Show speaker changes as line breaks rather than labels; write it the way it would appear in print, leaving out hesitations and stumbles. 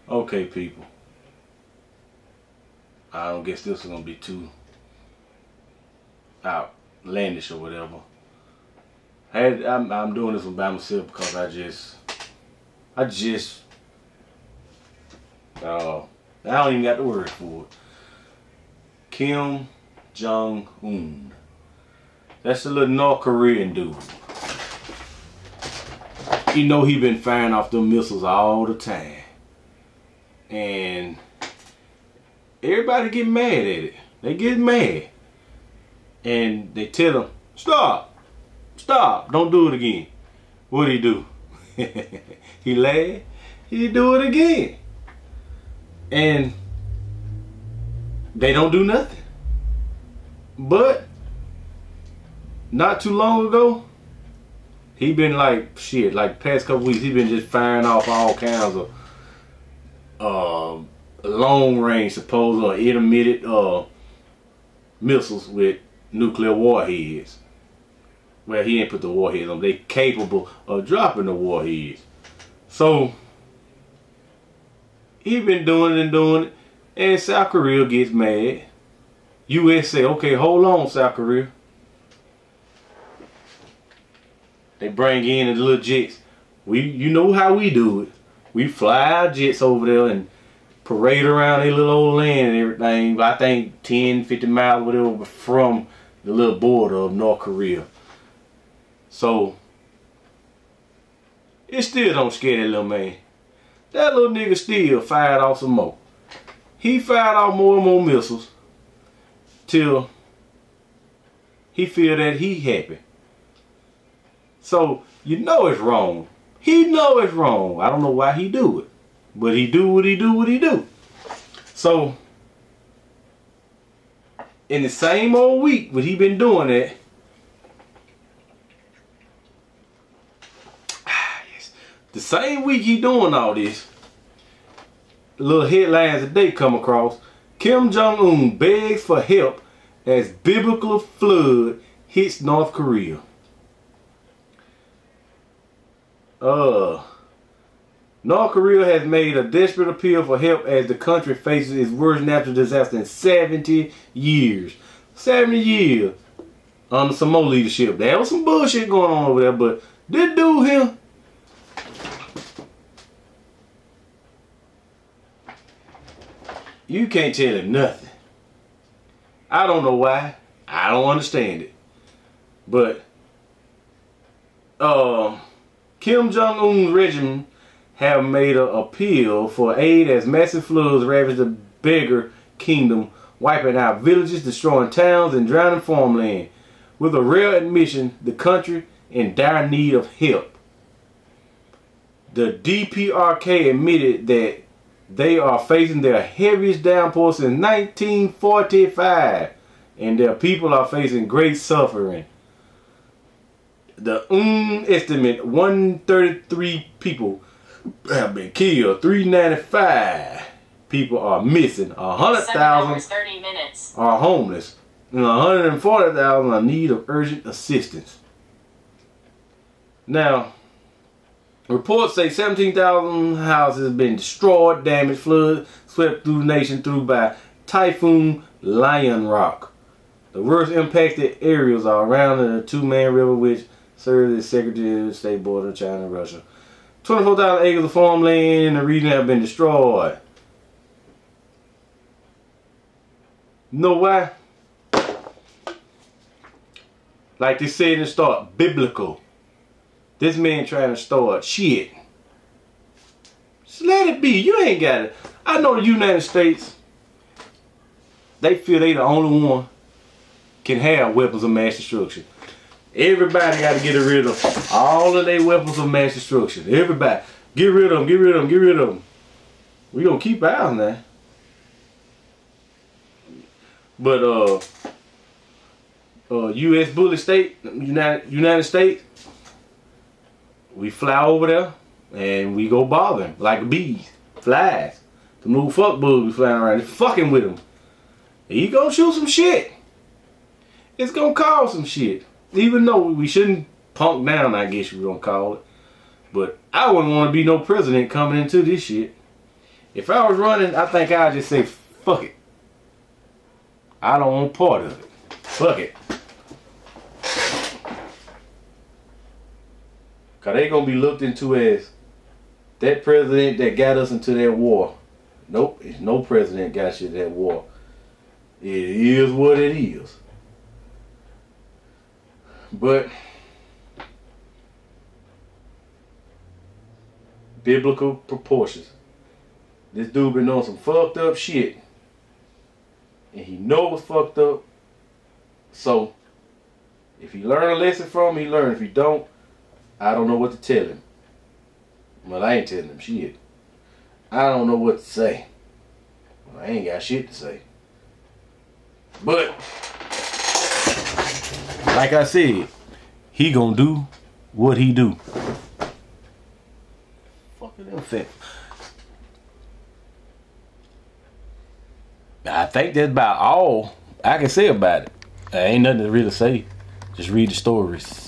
Okay, people. I don't guess this is gonna be too outlandish or whatever. I'm doing this one by myself because I don't even got the word for it. Kim Jong-un. That's the little North Korean dude. You know he been firing off them missiles all the time. And everybody get mad at it. They get mad. And they tell him, stop. Stop. Don't do it again. What'd he do? He laughed. He do it again. And they don't do nothing. But not too long ago, he been like past couple weeks, he been just firing off all kinds of long range supposed or intermittent missiles with nuclear warheads. Well, he ain't put the warheads on. They capable of dropping the warheads. So he been doing it, and South Korea gets mad. U.S. say, okay, hold on, South Korea. They bring in the little jets. You know how we do it. We fly our jets over there and parade around their little old land and everything. I think 10, 50 miles, whatever, from the little border of North Korea. So it still don't scare that little man. That little nigga still fired off some more. He fired off more and more missiles till he feel that he happy. So you know it's wrong. He know it's wrong. I don't know why he do it, but he do what he do. So in the same old week when he been doing that, the same week he doing all this, little headlines that they come across, Kim Jong-un begs for help as biblical flood hits North Korea. North Korea has made a desperate appeal for help as the country faces its worst natural disaster in 70 years. 70 years under some more leadership. There was some bullshit going on over there, but this dude here, you can't tell him nothing. I don't know why. I don't understand it. But Kim Jong-un's regime have made an appeal for aid as massive floods ravage the beggar kingdom, wiping out villages, destroying towns, and drowning farmland. With a rare admission, the country in dire need of help. The DPRK admitted that they are facing their heaviest downpour since 1945, and their people are facing great suffering. The estimate 133 people have been killed, 395 people are missing, 100,000 are homeless, and 140,000 are in need of urgent assistance. Now, reports say 17,000 houses have been destroyed, damaged, flooded, swept through the nation by Typhoon Lionrock. The worst impacted areas are around the Two-Man River, which serves as Secretary of State border of China and Russia. 24,000 acres of farmland in the region have been destroyed. Know why? Like they said in the start, biblical. This man trying to start shit. Just let it be. You ain't got it. I know the United States, they feel they the only one can have weapons of mass destruction. Everybody got to get rid of all of their weapons of mass destruction. Everybody. Get rid of them, get rid of them, get rid of them. We gonna keep ours now. But U.S. bully state, United States, we fly over there and we go bother them like bees, flies. The little fuck bugs be flying around, fucking with them. He gonna shoot some shit. It's gonna cause some shit. Even though we shouldn't punk down, I guess we're gonna call it. But I wouldn't want to be no president coming into this shit. If I was running, I think I'd just say, fuck it. I don't want part of it. Fuck it. Cause they gonna be looked into as that president that got us into that war. Nope, it's no president got us into that war. It is what it is. But biblical proportions. This dude been on some fucked up shit. And he know what's fucked up. So if he learn a lesson from him, he learn. If he don't, I don't know what to tell him. Well, I ain't telling him shit. I don't know what to say. Well, I ain't got shit to say. But like I said, he gonna do what he do. Fucking them fat. I think that's about all I can say about it. There ain't nothing to really say. Just read the stories.